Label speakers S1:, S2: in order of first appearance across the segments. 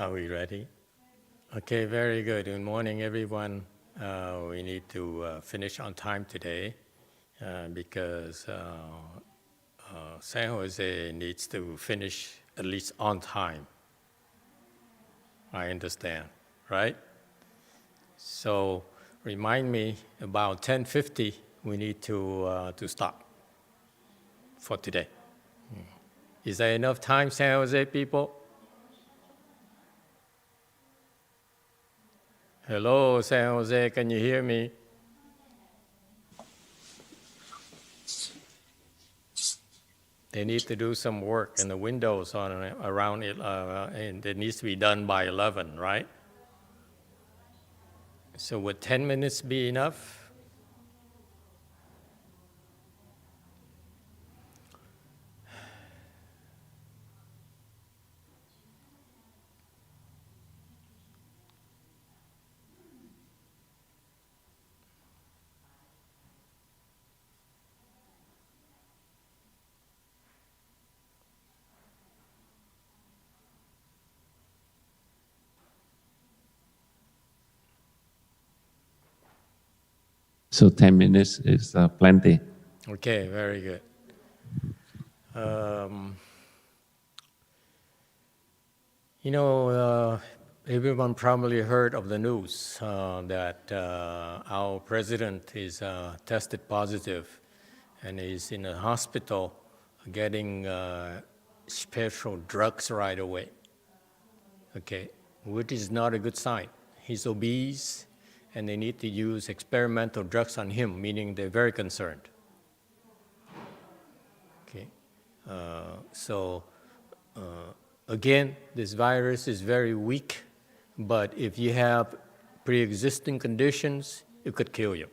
S1: Are we ready? Okay, very good. Good morning, everyone. We need to finish on time today because San Jose needs to finish at least on time. I understand, right? So remind me about 10:50. We need to stop for today. Is there enough time, San Jose people? Hello, San Jose, can you hear me? They need to do some work in the windows around it, and it needs to be done by 11, right? So would 10 minutes be enough?
S2: So 10 minutes is plenty.
S1: Okay, very good. Everyone probably heard of the news that our president is tested positive and is in a hospital getting special drugs right away. Okay, which is not a good sign. He's obese, and they need to use experimental drugs on him, meaning they're very concerned. Okay, again, this virus is very weak, but if you have pre-existing conditions, it could kill you.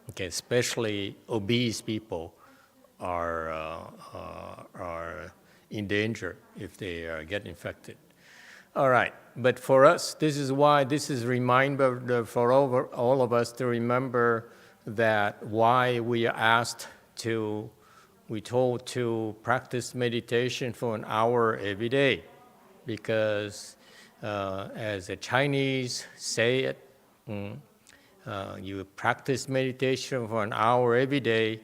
S1: Okay, especially obese people are in danger if they get infected. All right, but for us, this is why this is a reminder for all of us to remember that why we are asked to, we're told to practice meditation for an hour every day, because as the Chinese say it, you practice meditation for an hour every day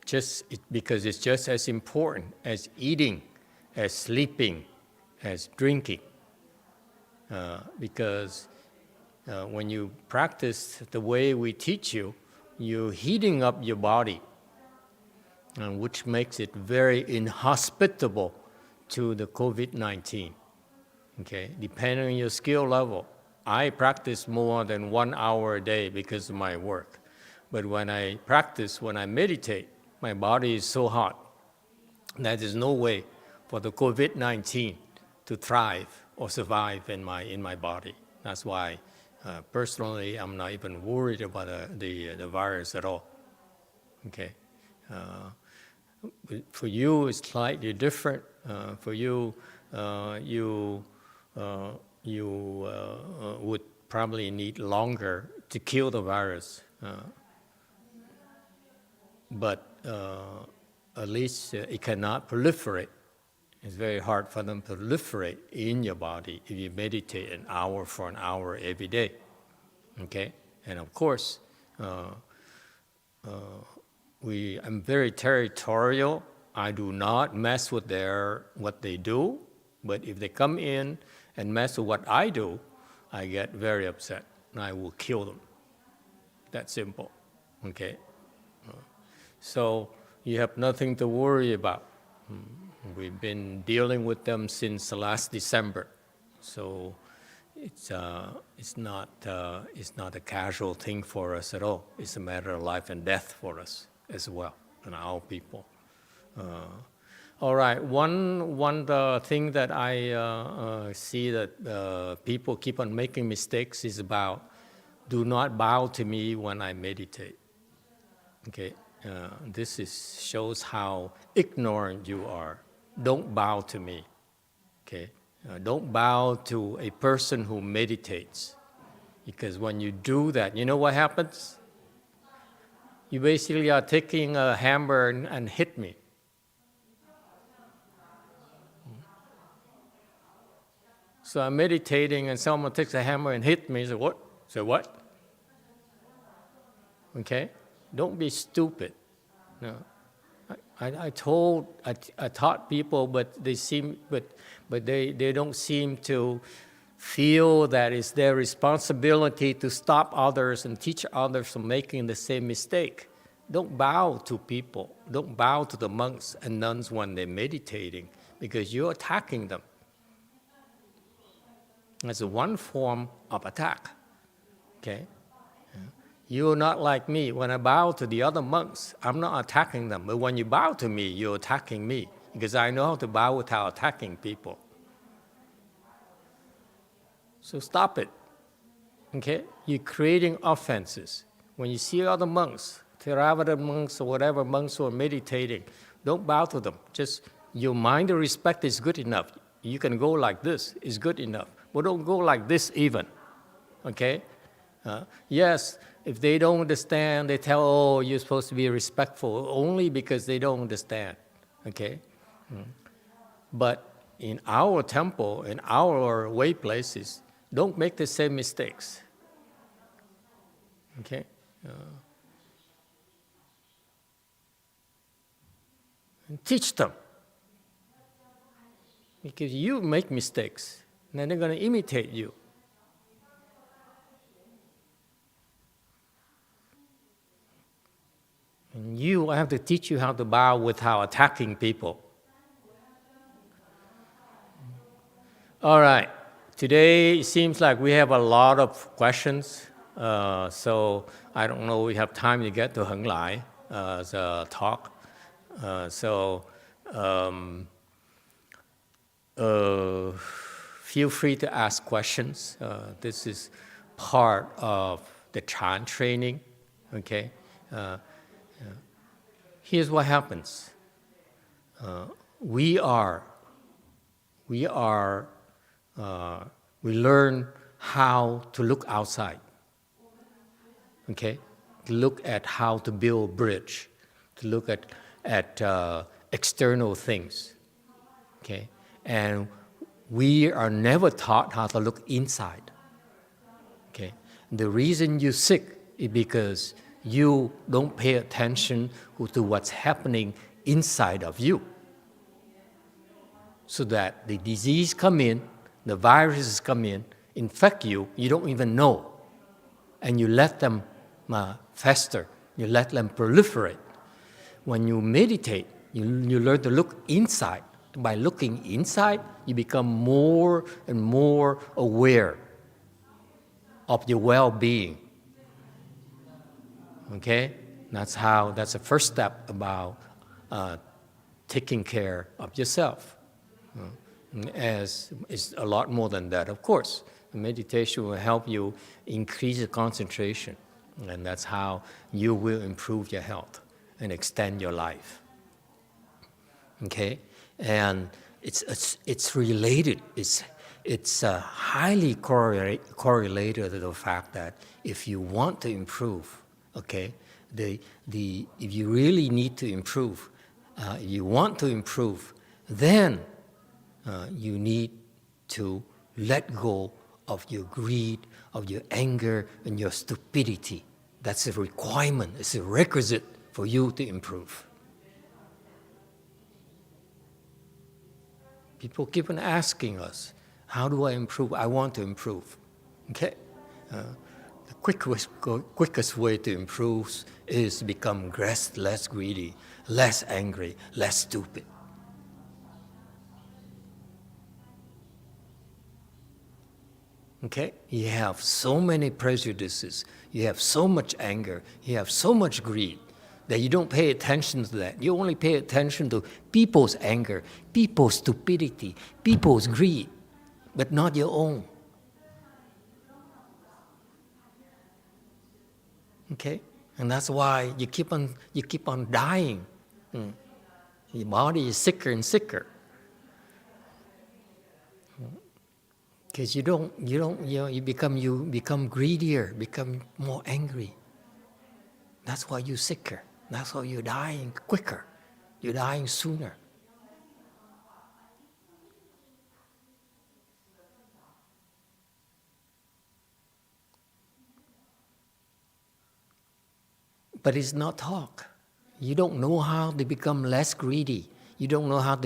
S1: because it's just as important as eating, as sleeping, as drinking. Because when you practice the way we teach you, you're heating up your body, which makes it very inhospitable to the COVID-19. Okay, depending on your skill level. I practice more than 1 hour a day because of my work. But when I meditate, my body is so hot that there's no way for the COVID-19 to thrive or survive in my body. That's why, personally, I'm not even worried about the virus at all. Okay, for you, it's slightly different. For you, you would probably need longer to kill the virus, but at least it cannot proliferate. It's very hard for them to proliferate in your body if you meditate an hour every day. Okay, and of course, I'm very territorial. I do not mess with what they do, but if they come in and mess with what I do, I get very upset and I will kill them. That's simple. Okay, so you have nothing to worry about. We've been dealing with them since last December, so it's not a casual thing for us at all. It's a matter of life and death for us as well, and our people. All right, one thing that I see that people keep on making mistakes is about do not bow to me when I meditate. Okay, this shows how ignorant you are. Don't bow to me. Okay, don't bow to a person who meditates, because when you do that, you know what happens? You basically are taking a hammer and hit me. So I'm meditating and someone takes a hammer and hit me. So what? So what? Okay? Don't be stupid. No. I taught people, but they don't seem to feel that it's their responsibility to stop others and teach others from making the same mistake. Don't bow to people. Don't bow to the monks and nuns when they're meditating, because you're attacking them. That's one form of attack. Okay? You're not like me. When I bow to the other monks, I'm not attacking them. But when you bow to me, you're attacking me, because I know how to bow without attacking people. So stop it. Okay? You're creating offenses. When you see other monks, Theravada monks or whatever monks who are meditating, don't bow to them. Just your mind of respect is good enough. You can go like this, is good enough. But don't go like this even. Okay? Yes, if they don't understand, they tell, oh, you're supposed to be respectful, only because they don't understand. Okay? But in our temple, in our way places, don't make the same mistakes. Okay? And teach them. Because you make mistakes, and then they're going to imitate you. And I have to teach you how to bow without attacking people. All right. Today, it seems like we have a lot of questions. So I don't know if we have time to get to Heng Lai, the talk. Feel free to ask questions. This is part of the Chan training. Okay? Here's what happens. We learn how to look outside. Okay? To look at how to build a bridge. To look at external things. Okay? And we are never taught how to look inside. Okay? The reason you're sick is because you don't pay attention to what's happening inside of you. So that the disease come in, the viruses come in, infect you, you don't even know. And you let them fester, you let them proliferate. When you meditate, you learn to look inside. By looking inside, you become more and more aware of your well-being. Okay? That's the first step about taking care of yourself. As it's a lot more than that, of course. Meditation will help you increase the concentration, and that's how you will improve your health and extend your life. Okay? And it's related. It's highly correlated to the fact that if you want to improve, okay, if you really need to improve, if you want to improve, then you need to let go of your greed, of your anger, and your stupidity. That's a requirement. It's a requisite for you to improve. People keep on asking us, how do I improve? I want to improve. Okay? The quickest way to improve is to become less greedy, less angry, less stupid. Okay? You have so many prejudices, you have so much anger, you have so much greed, that you don't pay attention to that. You only pay attention to people's anger, people's stupidity, people's greed, but not your own. Okay? And that's why you keep on dying. Your body is sicker and sicker. Because you become greedier, become more angry. That's why you're sicker. That's why you're dying quicker. You're dying sooner. but it's not talk. You don't know how to become less greedy. You don't know how to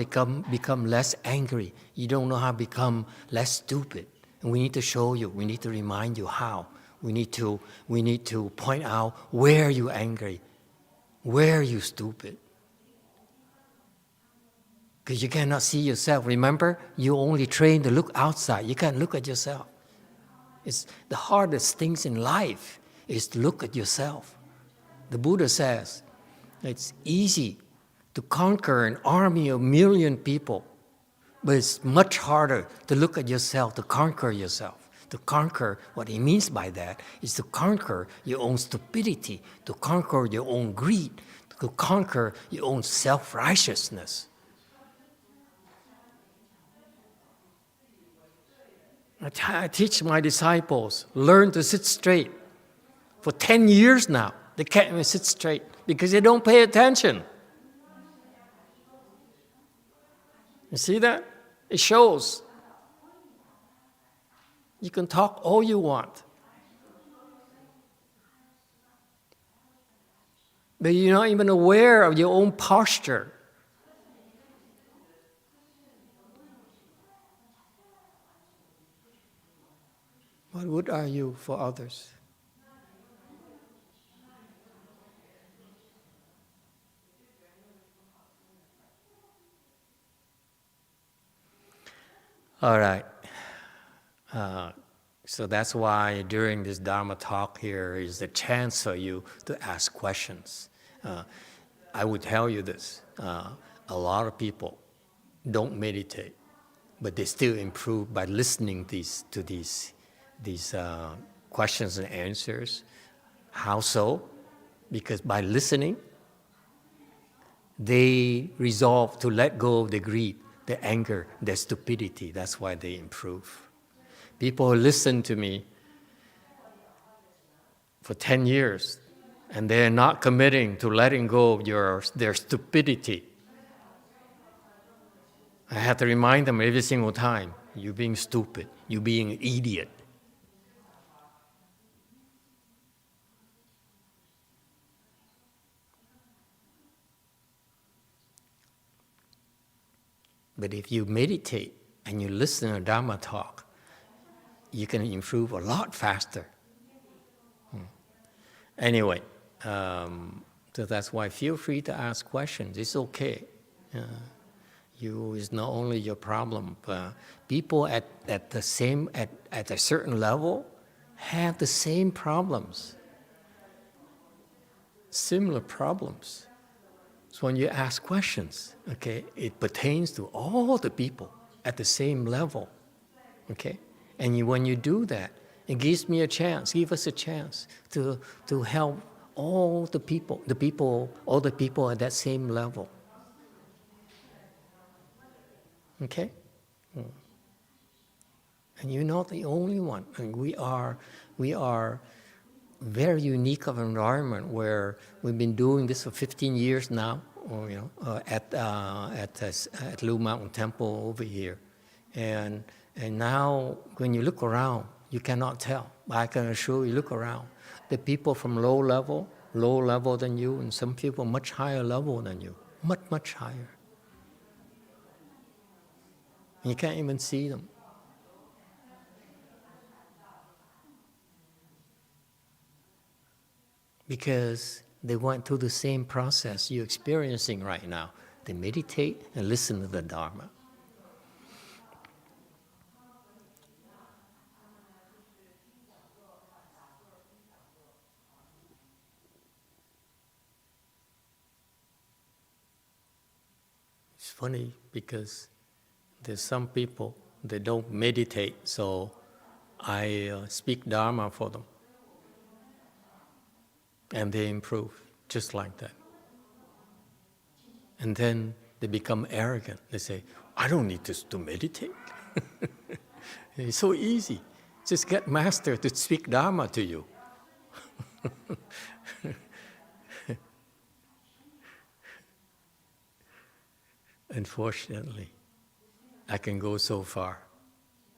S1: become less angry. You don't know how to become less stupid. And we need to show you. We need to remind you how. We need to point out where you're angry, where you're stupid. Because you cannot see yourself. Remember, you only trained to look outside. You can't look at yourself. It's the hardest things in life is to look at yourself. The Buddha says it's easy to conquer an army of 1,000,000 people, but it's much harder to look at yourself, to conquer yourself. To conquer, what he means by that is to conquer your own stupidity, to conquer your own greed, to conquer your own self-righteousness. I teach my disciples, learn to sit straight. For 10 years now, they can't even sit straight because they don't pay attention. You see that? It shows. You can talk all you want, but you're not even aware of your own posture. What good are you for others? All right. So that's why during this Dharma talk here is the chance for you to ask questions. I would tell you this. A lot of people don't meditate, but they still improve by listening to these questions and answers. How so? Because by listening, they resolve to let go of the greed, the anger, the stupidity. That's why they improve. People who listen to me for 10 years and they're not committing to letting go of their stupidity. I have to remind them every single time, you're being stupid, you're being an idiot. But if you meditate and you listen to Dharma talk, you can improve a lot faster. Anyway, so that's why feel free to ask questions. It's okay. It's not only your problem. People at a certain level have the same problems, similar problems. So when you ask questions, okay, it pertains to all the people at the same level, okay? And when you do that, it gives me a chance, give us a chance to help all the people at that same level. Okay? And you're not the only one. And we are very unique of an environment where we've been doing this for 15 years now, at Blue Mountain Temple over here. And now, when you look around, you cannot tell. I can assure you, look around. The people from low level than you, and some people much higher level than you, much higher. You can't even see them. Because they went through the same process you're experiencing right now. They meditate and listen to the Dharma. It's funny because there's some people that don't meditate, so I speak Dharma for them. And they improve just like that. And then they become arrogant. They say, I don't need to meditate. It's so easy. Just get master to speak Dharma to you. Unfortunately, I can go so far.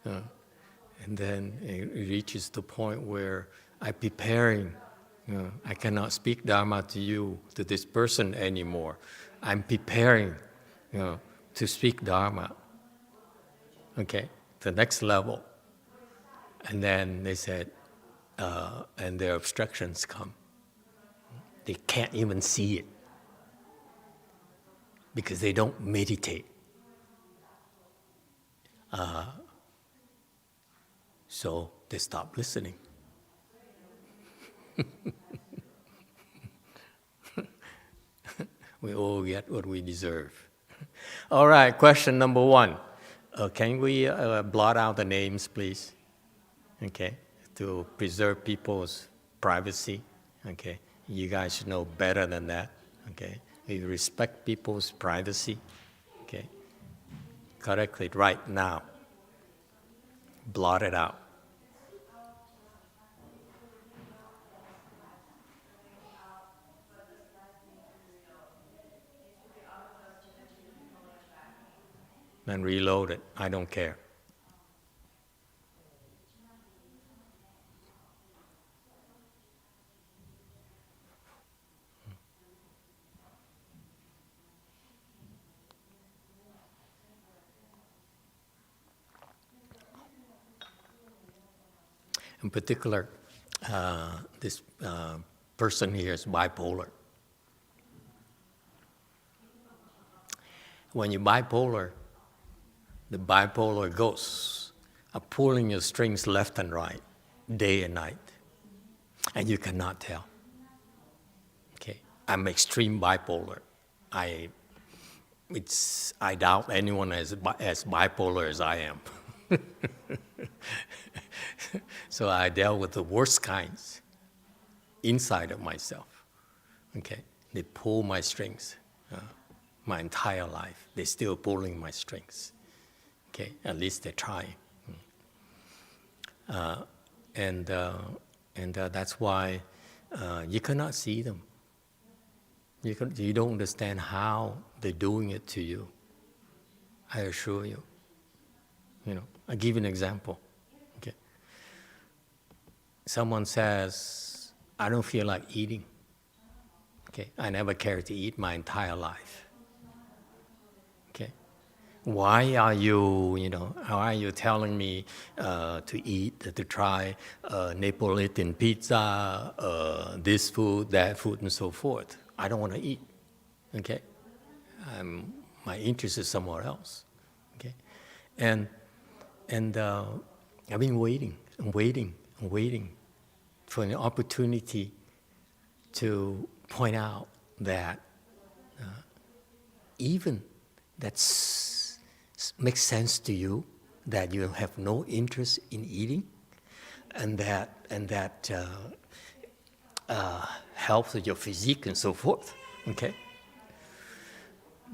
S1: And then it reaches the point where I'm preparing I cannot speak Dharma to you, to this person anymore. I'm preparing, to speak Dharma. Okay, the next level. And then they said, and their obstructions come. They can't even see it because they don't meditate. So they stop listening. We all get what we deserve. All right, question number 1. Can we blot out the names, please? Okay, to preserve people's privacy. Okay, you guys should know better than that. Okay, we respect people's privacy. Okay, correct it right now. Blot it out. And reload it. I don't care. In particular, this person here is bipolar. When you're bipolar, the bipolar ghosts are pulling your strings left and right, day and night, and you cannot tell. Okay, I'm extreme bipolar. I doubt anyone as bipolar as I am. So I dealt with the worst kinds inside of myself. Okay, they pull my strings my entire life. They're still pulling my strings. Okay, at least they're trying. And that's why you cannot see them. You don't understand how they're doing it to you. I assure you. I'll give you an example. Okay. Someone says, I don't feel like eating. Okay, I never cared to eat my entire life. Okay, why are you telling me to eat, to try Neapolitan pizza, this food, that food, and so forth? I don't want to eat. Okay, my interest is somewhere else. Okay, and I've been waiting for an opportunity to point out that even that makes sense to you, that you have no interest in eating, and that helps with your physique and so forth. Okay,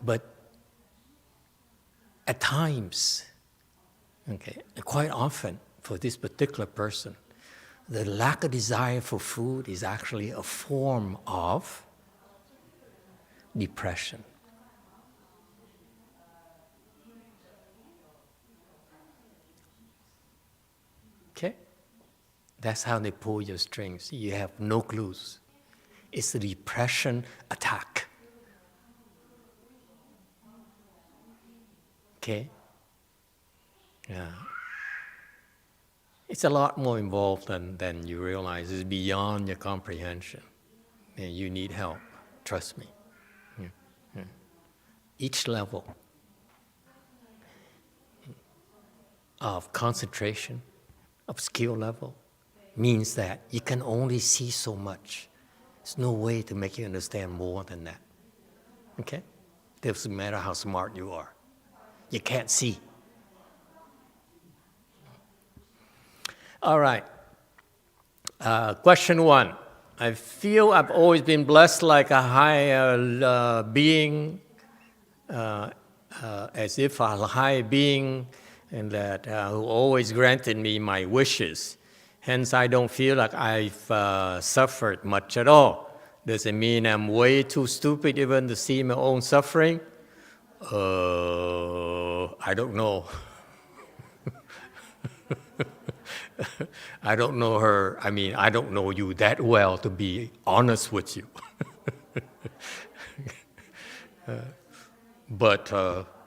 S1: but at times, okay, quite often for this particular person, the lack of desire for food is actually a form of depression. Okay? That's how they pull your strings. You have no clues. It's a depression attack. Okay? Yeah. It's a lot more involved than you realize. It's beyond your comprehension. And you need help. Trust me. Yeah. Each level of concentration, of skill level, means that you can only see so much. There's no way to make you understand more than that. Okay? It doesn't matter how smart you are. You can't see. All right. Question 1. I feel I've always been blessed like a higher being, as if a higher being, and that who always granted me my wishes. Hence, I don't feel like I've suffered much at all. Does it mean I'm way too stupid even to see my own suffering? I don't know. I don't know her. I mean, I don't know you that well to be honest with you. But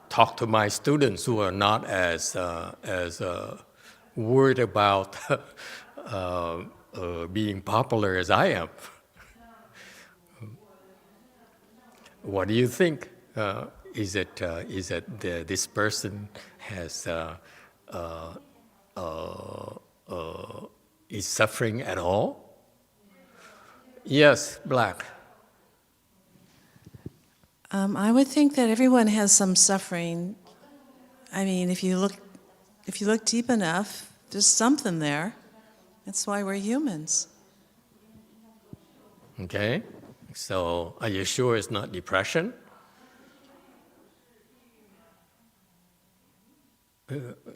S1: talk to my students who are not as worried about being popular as I am. What do you think? Is it this person has is suffering at all? Yes, Black.
S3: I would think that everyone has some suffering. I mean, if you look deep enough, there's something there. That's why we're humans.
S1: Okay. So, are you sure it's not depression?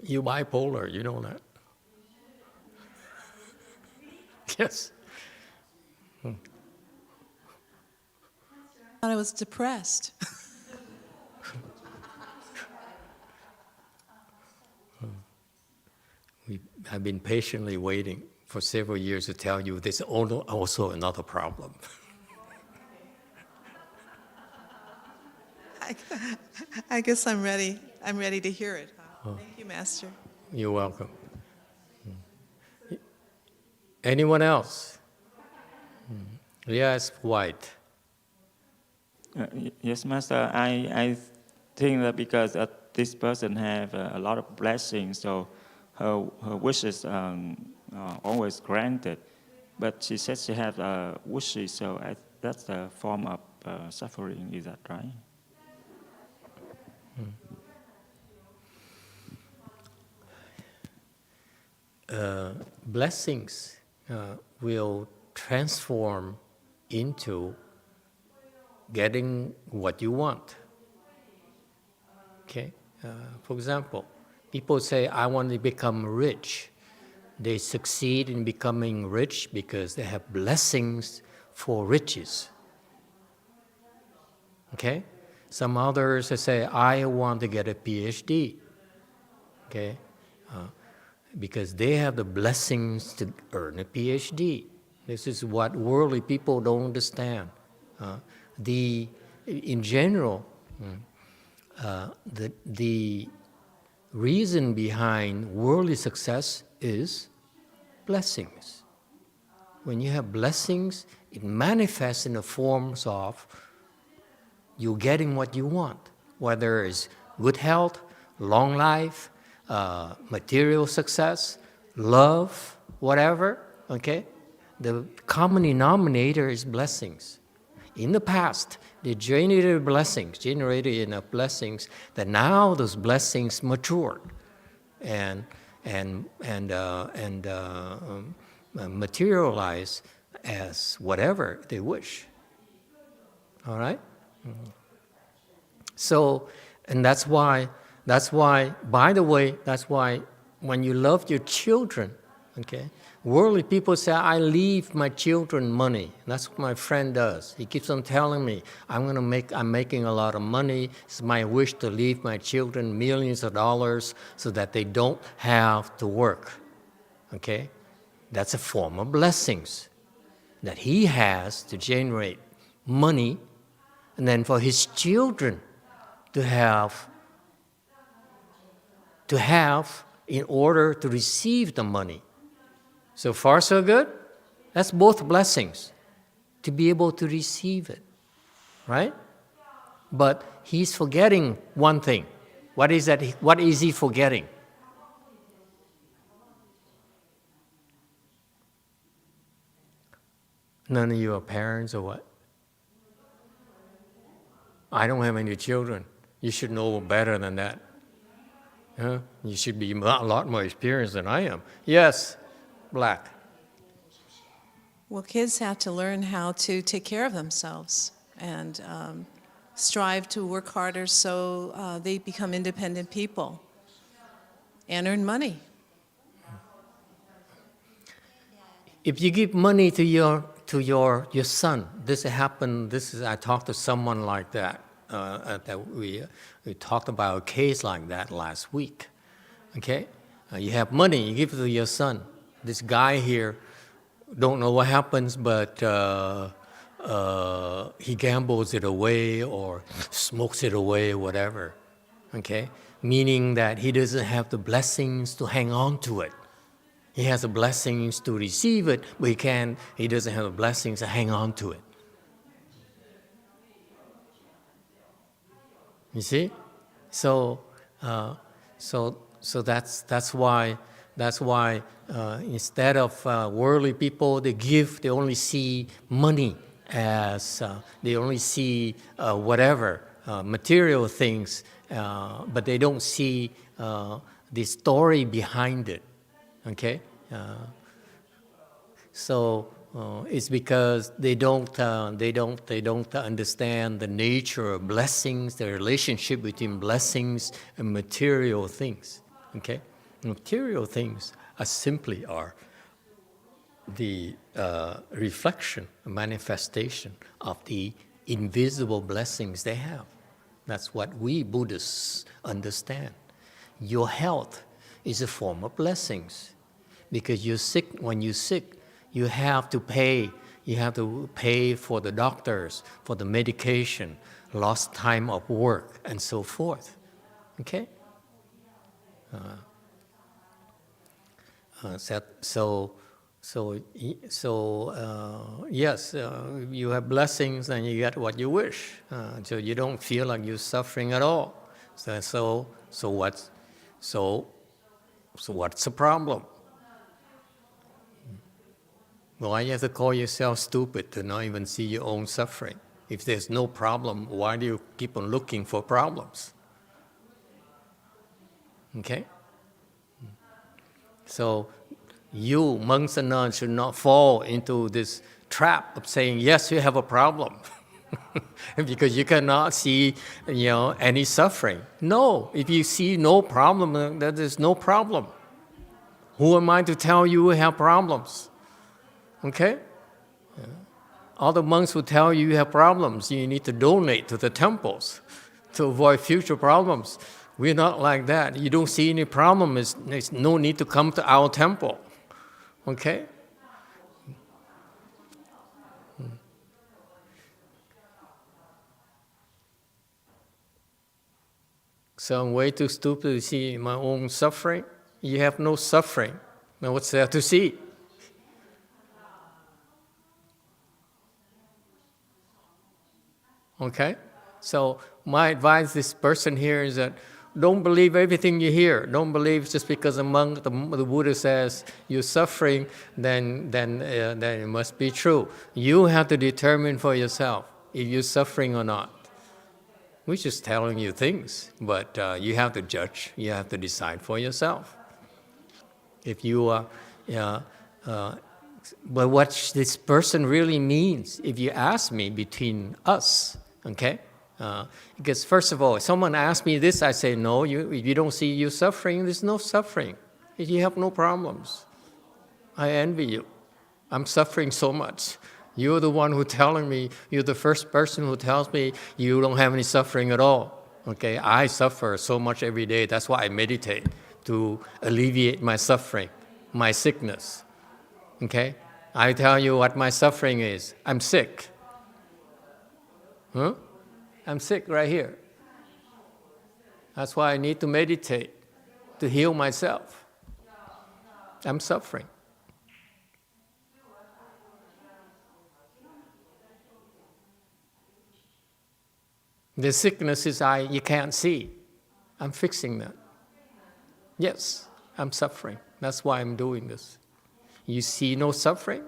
S1: You bipolar, you know that. Yes.
S3: I thought I was depressed.
S1: I've been patiently waiting for several years to tell you there's also another problem.
S3: I guess I'm ready. I'm ready to hear it. Thank you, Master.
S1: You're welcome. Anyone else? Yes, White.
S4: Yes, Master. I think that because this person have a lot of blessings, so her wishes are always granted. But she says she have wishes, so that's a form of suffering. Is that right?
S1: Blessings will transform into getting what you want. Okay? For example, people say, I want to become rich. They succeed in becoming rich because they have blessings for riches. Okay? Some others say, I want to get a PhD. Okay? Because they have the blessings to earn a PhD. This is what worldly people don't understand. In general, the reason behind worldly success is blessings. When you have blessings, it manifests in the forms of you getting what you want, whether it's good health, long life, material success, love, whatever, okay? The common denominator is blessings. In the past, they generated enough blessings that now those blessings matured and materialize as whatever they wish. All right? So, and that's why, by the way, that's why when you love your children, okay, worldly people say, I leave my children money. That's what my friend does. He keeps on telling me, I'm making a lot of money. It's my wish to leave my children millions of dollars so that they don't have to work. Okay? That's a form of blessings that he has to generate money, and then for his children to have in order to receive the money. So far, so good? That's both blessings, to be able to receive it, right? But he's forgetting one thing. What is that? What is he forgetting? None of you are parents or what? I don't have any children. You should know better than that. Huh? You should be a lot more experienced than I am. Yes, Black.
S3: Well, kids have to learn how to take care of themselves and strive to work harder so they become independent people and earn money.
S1: If you give money to your son, I talked to someone like that. We talked about a case like that last week. Okay, you have money, you give it to your son. this guy here, don't know what happens, but he gambles it away or smokes it away, whatever. Okay? Meaning that he doesn't have the blessings to hang on to it. He has the blessings to receive it, but he doesn't have the blessings to hang on to it. You see? So that's why instead of worldly people, they only see money as they only see whatever material things, but they don't see the story behind it. Okay, so it's because they don't understand the nature of blessings, the relationship between blessings and material things. Okay, material things are the reflection, manifestation of the invisible blessings they have. That's what we Buddhists understand. Your health is a form of blessings, because you're sick. When you're sick, you have to pay. You have to pay for the doctors, for the medication, lost time of work, and so forth. Okay. Yes, you have blessings and you get what you wish. So you don't feel like you're suffering at all. So what's the problem? Why you have to call yourself stupid to not even see your own suffering? If there's no problem, why do you keep on looking for problems? Okay? So you, monks and nuns, should not fall into this trap of saying, yes, you have a problem, because you cannot see, any suffering. No, if you see no problem, then there's no problem. Who am I to tell you have problems? Okay? Yeah. All the monks who tell you have problems, you need to donate to the temples to avoid future problems. We're not like that. You don't see any problem, there's no need to come to our temple. Okay? So I'm way too stupid to see my own suffering. You have no suffering. Now what's there to see? Okay? So my advice to this person here is that don't believe everything you hear. Don't believe just because the Buddha says you're suffering, then it must be true. You have to determine for yourself if you're suffering or not. We're just telling you things, but you have to judge. You have to decide for yourself. If you are, but what this person really means, if you ask me between us, okay? Because first of all, if someone asks me this, I say, no, if you don't see you suffering, there's no suffering. You have no problems. I envy you. I'm suffering so much. You're the one who's telling me, you're the first person who tells me you don't have any suffering at all. Okay, I suffer so much every day. That's why I meditate, to alleviate my suffering, my sickness. Okay, I tell you what my suffering is. I'm sick. Huh? I'm sick right here. That's why I need to meditate, to heal myself. I'm suffering. The sickness is you can't see. I'm fixing that. Yes, I'm suffering. That's why I'm doing this. You see no suffering,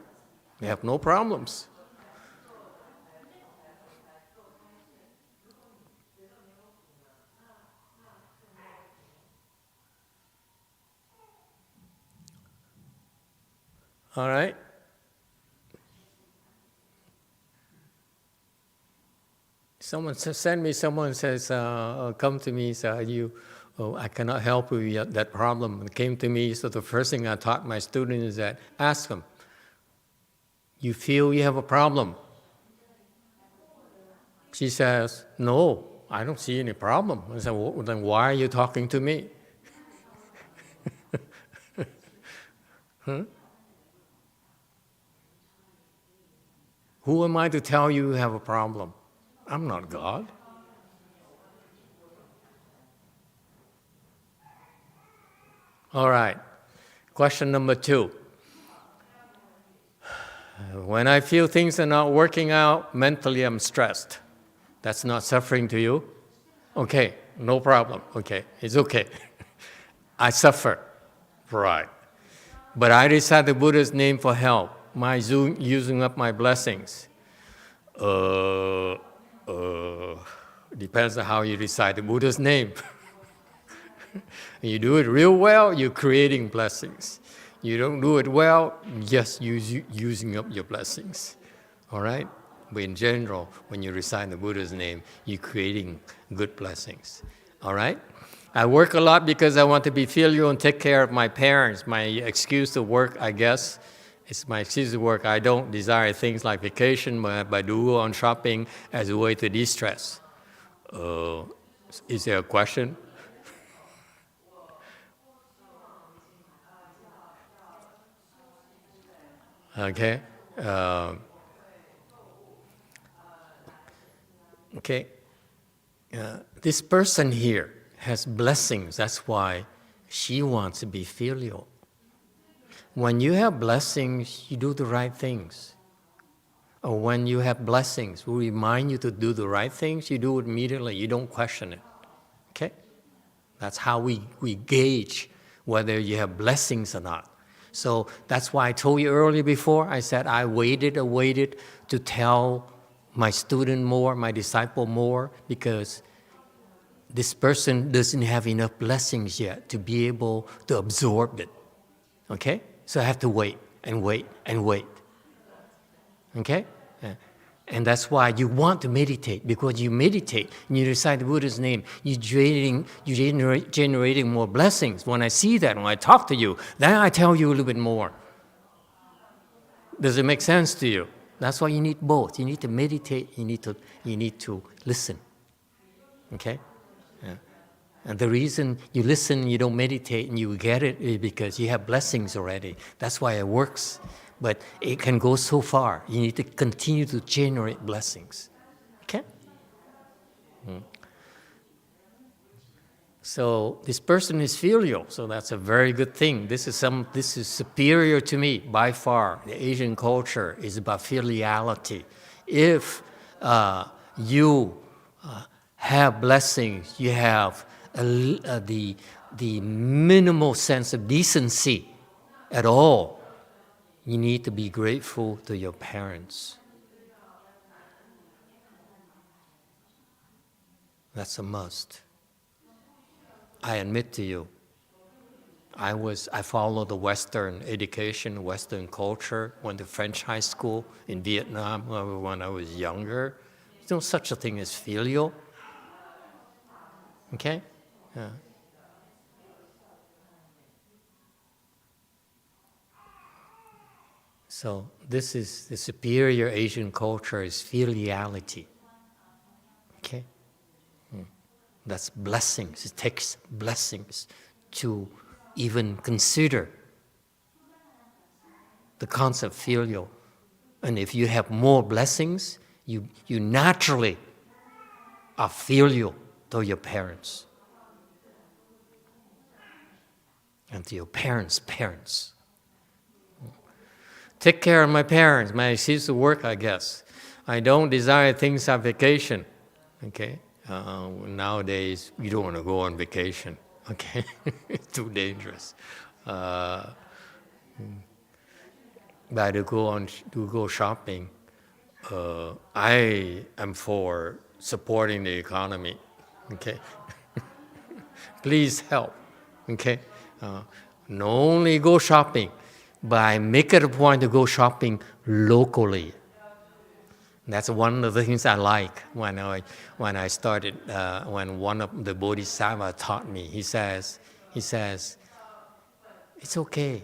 S1: you have no problems. All right? Someone says, come to me, say, I cannot help you with that problem. It came to me, so the first thing I taught my students is that, ask them, you feel you have a problem? She says, no, I don't see any problem. I said, well, then why are you talking to me? Huh? Who am I to tell you you have a problem? I'm not God. All right. Question number 2. When I feel things are not working out, mentally I'm stressed. That's not suffering to you? Okay, no problem. Okay, it's okay. I suffer. Right. But I recite the Buddha's name for help. My using up my blessings. Depends on how you recite the Buddha's name. You do it real well, you're creating blessings. You don't do it well, just using up your blessings. All right? But in general, when you recite the Buddha's name, you're creating good blessings. All right? I work a lot because I want to be filial and take care of my parents. My excuse to work, I guess, it's my excuse to work. I don't desire things like vacation, but I do go on shopping as a way to de-stress. Is there a question? Okay. Okay. This person here has blessings. That's why she wants to be filial. When you have blessings, you do the right things. Or when you have blessings, we remind you to do the right things, you do it immediately. You don't question it. Okay? That's how we gauge whether you have blessings or not. So that's why I told you earlier before, I said I waited to tell my student more, my disciple more, because this person doesn't have enough blessings yet to be able to absorb it. Okay? So I have to wait and wait and wait. Okay? And that's why you want to meditate, because you meditate and you recite the Buddha's name, you're generating more blessings. When I see that, when I talk to you, then I tell you a little bit more. Does it make sense to you? That's why you need both. You need to meditate, you need to listen. Okay? Yeah. And the reason you listen, you don't meditate, and you get it is because you have blessings already. That's why it works. But it can go so far. You need to continue to generate blessings. Okay? So this person is filial, so that's a very good thing. This is superior to me by far. The Asian culture is about filiality. If you have blessings, you have the minimal sense of decency at all. You need to be grateful to your parents. That's a must. I admit to you, I followed the Western education, Western culture, went to French high school in Vietnam when I was younger. There's no such a thing as filial. Okay? Yeah. So this is the superior Asian culture is filiality. Okay? That's blessings. It takes blessings to even consider the concept filial. And if you have more blessings, you naturally are filial to your parents. And to your parents' parents. Take care of my parents. My excuse to work, I guess. I don't desire things on vacation. Okay? Nowadays, you don't want to go on vacation. Okay? It's too dangerous. But to go shopping, I am for supporting the economy. Okay? Please help. Okay? Not only go shopping, but I make it a point to go shopping locally. That's one of the things I like when I started, when one of the Bodhisattva taught me. He says, it's okay.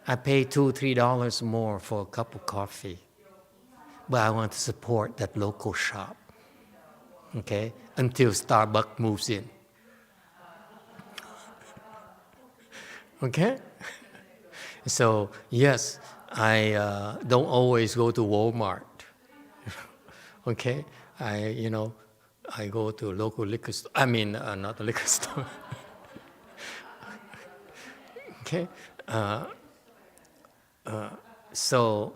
S1: I pay $2, $3 more for a cup of coffee, but I want to support that local shop, okay, until Starbucks moves in. Okay? So, yes, I don't always go to Walmart. Okay, I go to a local liquor store. Not a liquor store. Okay, so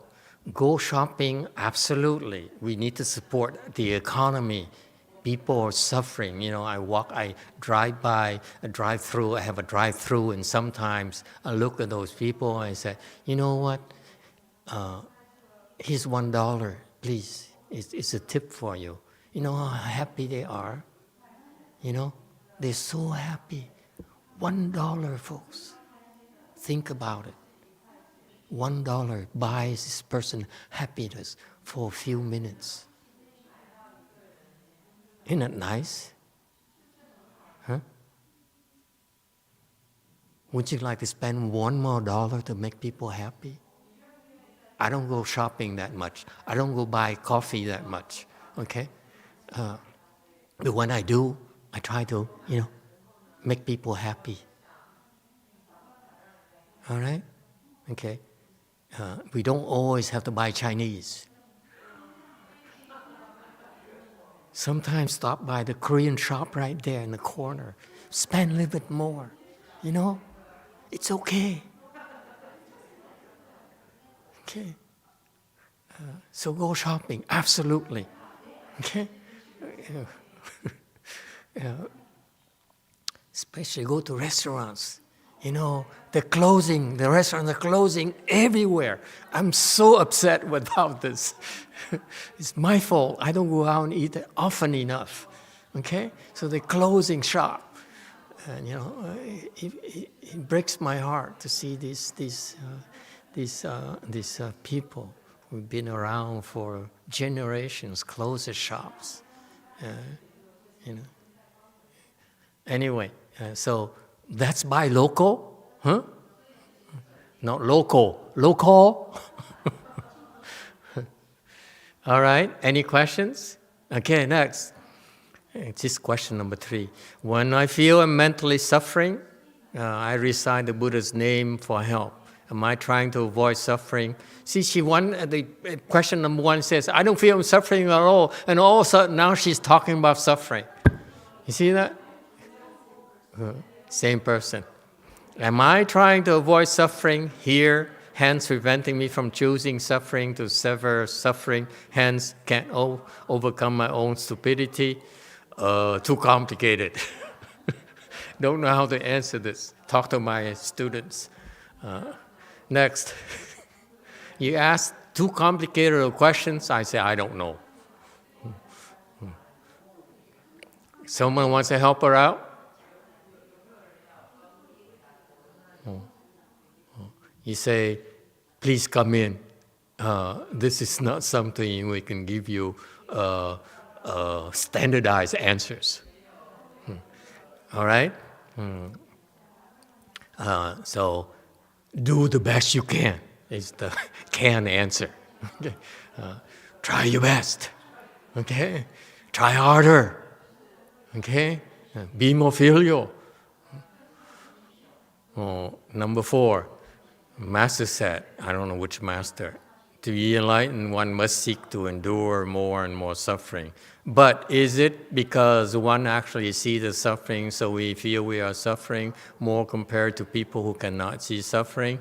S1: go shopping. Absolutely, we need to support the economy. People are suffering. I drive by a drive-through. I have a drive-through, and sometimes I look at those people and I say, you know what? Here's $1, please. It's a tip for you. You know how happy they are? They're so happy. $1, folks. Think about it. $1 buys this person happiness for a few minutes. Isn't that nice? Huh? Would you like to spend $1 more to make people happy? I don't go shopping that much. I don't go buy coffee that much. Okay? But when I do, I try to, make people happy. All right? Okay? We don't always have to buy Chinese. Sometimes stop by the Korean shop right there in the corner. Spend a little bit more. It's okay. Okay. So go shopping, absolutely. Okay. Especially go to restaurants. They're closing. The restaurants are closing everywhere. I'm so upset about this. It's my fault. I don't go out and eat often enough. Okay? So they're closing shop. And, it breaks my heart to see these people who've been around for generations close their shops. Anyway, so that's buy local, huh? Not local, local. All right, any questions? Okay, next. This is question number 3. When I feel I'm mentally suffering, I recite the Buddha's name for help. Am I trying to avoid suffering? See, the question number 1 says, I don't feel I'm suffering at all. And all of a sudden, now she's talking about suffering. You see that? Same person. Am I trying to avoid suffering here, hence preventing me from choosing suffering to sever suffering, hence can't overcome my own stupidity? Too complicated. Don't know how to answer this. Talk to my students. Next. You ask too complicated questions, I say, I don't know. Someone wants to help her out? You say, please come in. This is not something we can give you standardized answers. All right? So do the best you can is the can answer. Okay? Try your best. Okay? Try harder. Okay? Be more filial. Number 4, Master said, I don't know which master, to be enlightened, one must seek to endure more and more suffering. But is it because one actually sees the suffering, so we feel we are suffering more compared to people who cannot see suffering?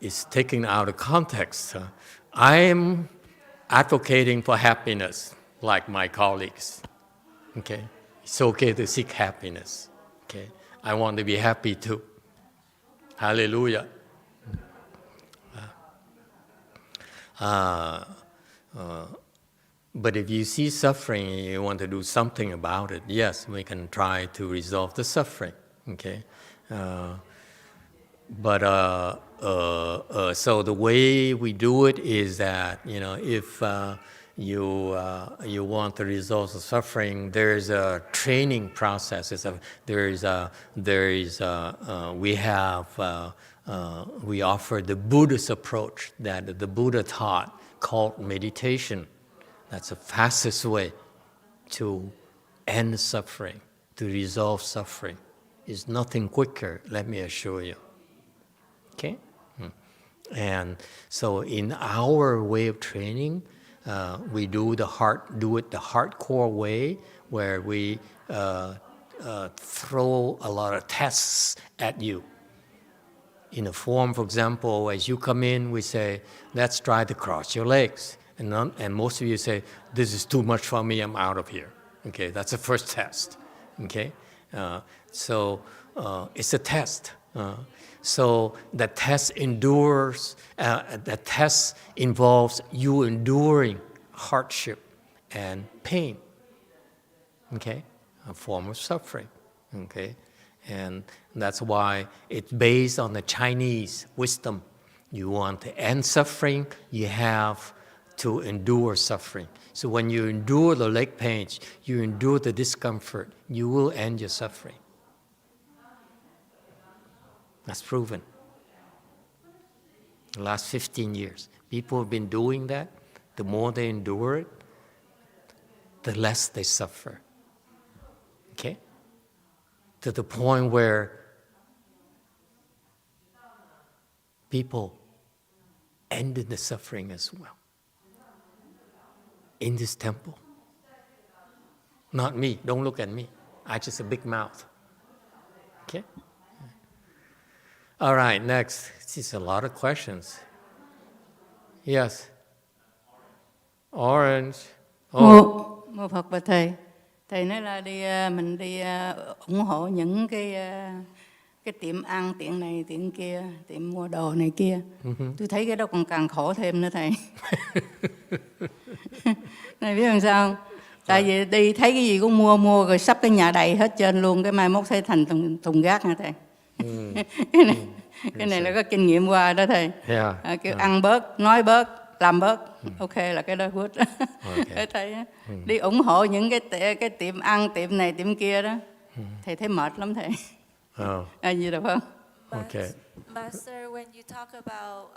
S1: It's taken out of context. I am advocating for happiness, like my colleagues. Okay, it's okay to seek happiness. Okay, I want to be happy too. Hallelujah. But if you see suffering and you want to do something about it, yes, we can try to resolve the suffering. Okay, so the way we do it is that if you want to resolve the suffering, there is a training process. We offer the Buddhist approach that the Buddha taught, called meditation. That's the fastest way to end suffering, to resolve suffering. There's nothing quicker, let me assure you. Okay? And so in our way of training, we do it the hardcore way, where we throw a lot of tests at you. In a form, for example, as you come in, we say, let's try to cross your legs. And most of you say, this is too much for me, I'm out of here. Okay, that's the first test. Okay, so it's a test. So the test the test involves you enduring hardship and pain. Okay, a form of suffering. Okay, and that's why it's based on the Chinese wisdom. You want to end suffering, you have to endure suffering. So when you endure the leg pains, you endure the discomfort, you will end your suffering. That's proven. The last 15 years, people have been doing that. The more they endure it, the less they suffer. Okay? To the point where people ended the suffering as well. In this temple. Not me, don't look at me. I just a big mouth. Okay? All right, next. This is a lot of questions. Yes. Orange.
S5: Mô Phật và thầy nói là mình đi ủng hộ những cái tiệm ăn, tiệm này, tiệm kia, tiệm mua đồ này kia. Tôi thấy cái đó còn càng khổ thêm nữa thầy. Thầy biết làm sao không? Tại vì đi thấy cái gì cũng mua rồi sắp cái nhà đầy hết trơn luôn, cái mai mốt sẽ thành thùng rác hả thầy? Cái này là có kinh nghiệm qua đó thầy. Kiểu ăn bớt, nói bớt, làm bớt. Ok là cái đó good. Thầy đi ủng hộ những cái tiệm ăn, tiệm này, tiệm kia đó. Thầy thấy mệt lắm thầy. Gì được không?
S1: Okay.
S6: Master, when you talk about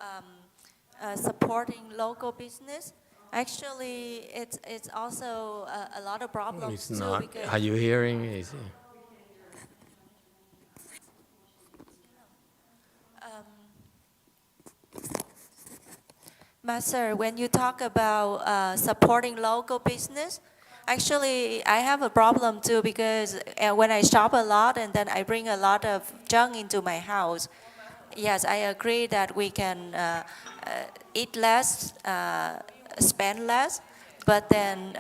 S6: supporting local business, actually it's also a lot of problems
S1: It's
S6: too.
S1: not.
S6: Because
S1: Are you hearing?
S6: Master, when you talk about supporting local business, actually I have a problem too, because when I shop a lot and then I bring a lot of junk into my house. Yes, I agree that we can eat less, spend less, but then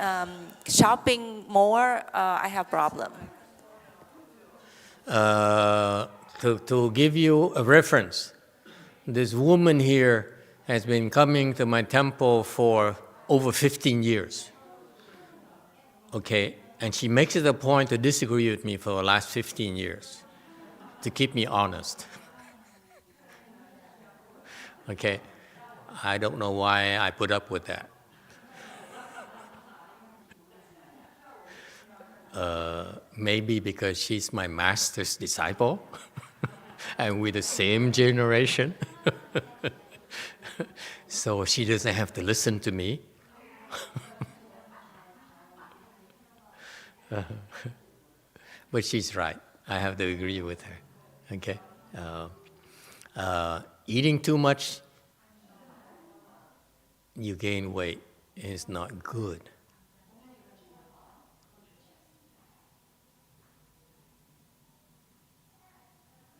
S6: shopping more, I have problem.
S1: To give you a reference, this woman here has been coming to my temple for over 15 years. Okay, and she makes it a point to disagree with me for the last 15 years, to keep me honest. Okay, I don't know why I put up with that. Maybe because she's my master's disciple, and we're the same generation. So she doesn't have to listen to me. But she's right. I have to agree with her. Okay. Eating too much, you gain weight. It's not good.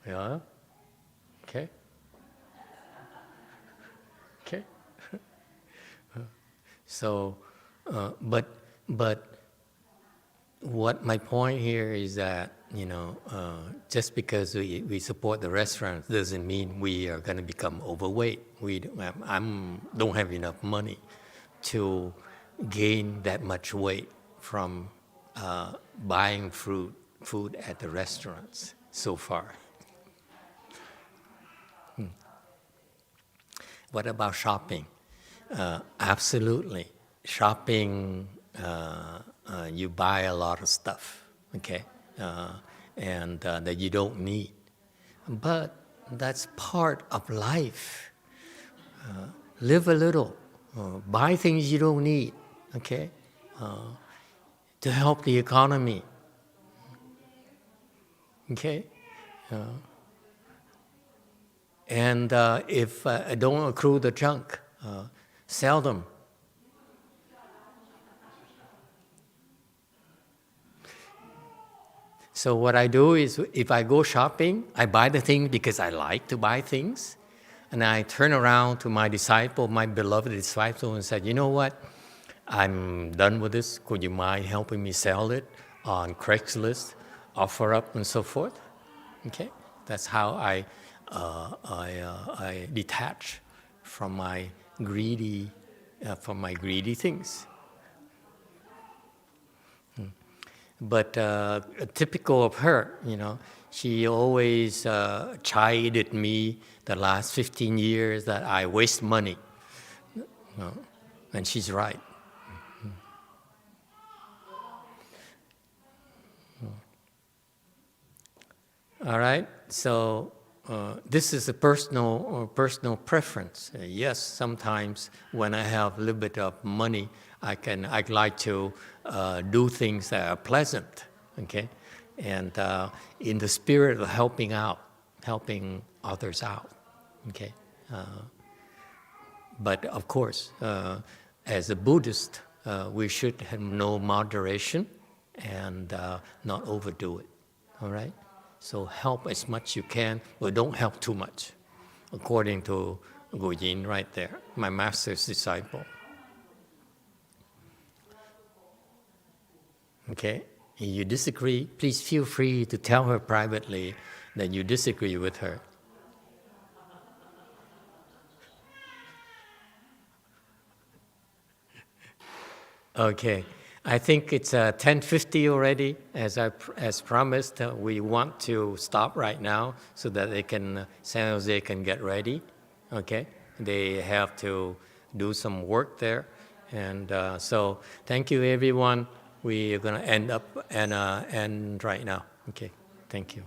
S1: Yeah. Okay. Okay. So, but what my point here is that, just because we support the restaurants doesn't mean we are going to become overweight. I don't have enough money to gain that much weight from buying food at the restaurants so far. What about shopping? Absolutely. Shopping, you buy a lot of stuff, okay, and that you don't need. But that's part of life. Live a little. Buy things you don't need, okay, to help the economy. Okay? And if I don't accrue the junk, sell them. So what I do is, if I go shopping, I buy the thing because I like to buy things. And I turn around to my disciple, my beloved disciple, and said, you know what? I'm done with this. Could you mind helping me sell it on Craigslist, OfferUp, and so forth? Okay, that's how I detach from my greedy things. But typical of her, she always chided me the last 15 years that I waste money. And she's right. All right, so this is a personal preference. Yes, sometimes when I have a little bit of money, I'd like to do things that are pleasant, okay? And in the spirit of helping others out, okay? But of course, as a Buddhist, we should have no moderation and not overdo it, all right? So help as much you can, but don't help too much, according to Gu Yin right there, my master's disciple. Okay, if you disagree, please feel free to tell her privately that you disagree with her. Okay, I think it's 10:50 already. As promised, we want to stop right now so that San Jose can get ready. Okay, they have to do some work there, and so thank you, everyone. We are going to end right now. Okay, thank you.